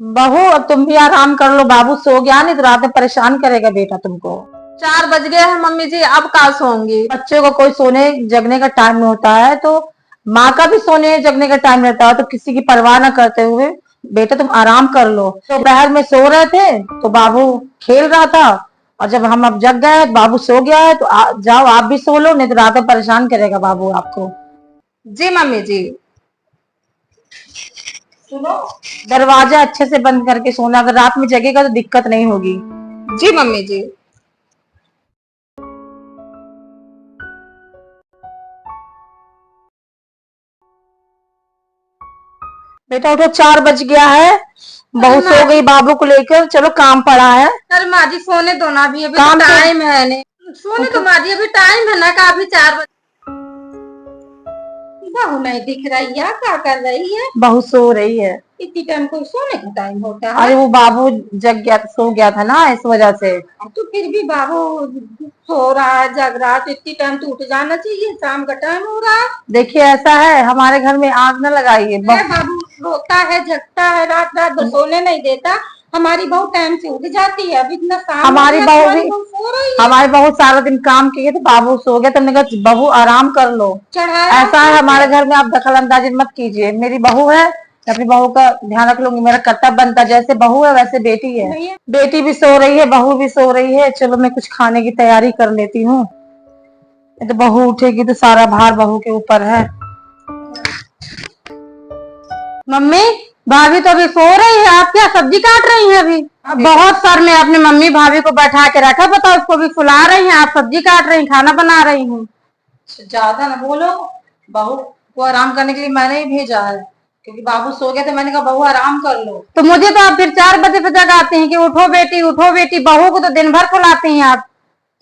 बहू अब तुम भी आराम कर लो, बाबू सो गया नहीं तो रात में परेशान करेगा बेटा तुमको। 4 बज गए हैं मम्मी जी, अब कहाँ सोऊंगी। बच्चे को कोई सोने जगने का टाइम में होता है तो माँ का भी सोने जगने का टाइम रहता है, तो किसी की परवाह ना करते हुए बेटा तुम आराम कर लो। तो दोपहर में सो रहे थे तो बाबू खेल रहा था, और जब हम अब जग गए बाबू सो गया है तो जाओ आप भी सो लो, नहीं तो रात में परेशान करेगा बाबू आपको। जी मम्मी जी। सुनो, दरवाजा अच्छे से बंद करके सोना, अगर रात में जगेगा तो दिक्कत नहीं होगी। जी मम्मी जी। बेटा उठो, 4 बज गया है, बहू सो गई बाबू को लेकर, चलो काम पड़ा है। अरे माँ जी सोने दो ना, अभी अभी काम तो तो टाइम है नहीं, सोने दो माँ जी, अभी टाइम है ना, काफी 4 बजे। बहू नहीं दिख रही है, क्या कर रही है? बहू सो रही है। इतनी टाइम कोई सोने का टाइम होता है? अरे वो बाबू जग गया, सो गया था ना इस वजह से। तो फिर भी बाबू सो रहा है, जग रहा है, तो इतनी टाइम तो उठ जाना चाहिए, शाम का टाइम हो रहा है। देखिए ऐसा है, हमारे घर में आग न लगाइए। बाबू रोता है, जगता है, रात रात भर सोने नहीं देता। हमारी बहू टाइम से उठ जाती है, अब इतना शाम हमारी बहू भी, सो रही है। हमारी बहू सारा दिन काम किए तो बाबू सो गया, तुमने कहा बहू आराम कर लो। ऐसा है हमारे घर में, आप दखल अंदाजी मत कीजिए। मेरी बहू है, मैं अपनी बहू का ध्यान रख लूंगी, मेरा कर्तव्य बनता है। जैसे बहू है वैसे बेटी है, बेटी भी सो रही है बहू भी सो रही है। चलो मैं कुछ खाने की तैयारी कर लेती हूँ, तो बहू उठेगी तो सारा भार बहू के ऊपर है। मम्मी, भाभी तो अभी सो रही है, आप क्या सब्जी काट रही हैं अभी? बहुत सर में अपनी मम्मी भाभी को बैठा के रखा, पता उसको भी फुला रही हैं, आप सब्जी काट रही, खाना बना रही हूँ। ज्यादा ना बोलो, बहू को आराम करने के लिए मैंने ही भेजा है, क्योंकि बाबू सो गया तो मैंने कहा बहू आराम कर लो। तो मुझे तो आप फिर 4 बजे पे जगाते हैं कि उठो बेटी उठो बेटी, बहू को तो दिन भर फुलाते हैं आप।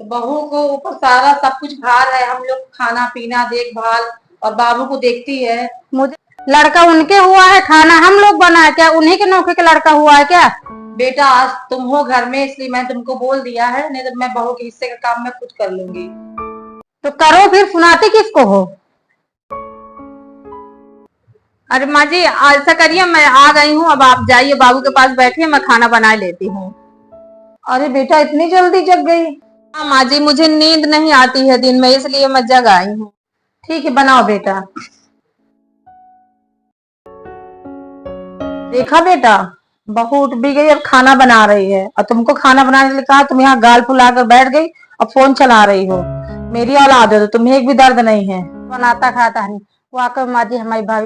तो बहू को ऊपर सारा सब कुछ भार है, हम लोग खाना पीना देखभाल, और बाबू को देखती है। मुझे लड़का उनके हुआ है, खाना हम लोग बनाए, क्या उन्हीं के नौके का लड़का हुआ है क्या? बेटा आज तुम हो घर में इसलिए मैं तुमको बोल दिया है, नहीं तो मैं बहू के हिस्से का काम मैं खुद कर लूंगी। तो करो फिर, सुनाते किसको हो? अरे माँ जी ऐसा करिए, मैं आ गई हूँ, अब आप जाइए बाबू के पास बैठिए, मैं खाना बना लेती हूँ। अरे बेटा इतनी जल्दी जग गई? हाँ माँ जी, मुझे नींद नहीं आती है दिन में, इसलिए मैं जग आई हूँ। ठीक है बनाओ बेटा। देखा बेटा, बहू उठ भी गई और खाना बना रही है, और तुमको खाना बनाने के लिए कहा, तुम यहाँ गाल फुलाकर बैठ गई और फोन चला रही हो। मेरी औलाद हो तो तुम्हें एक भी दर्द नहीं है। बनाता खाता नहीं, वाकई माँ जी हमारी भाभी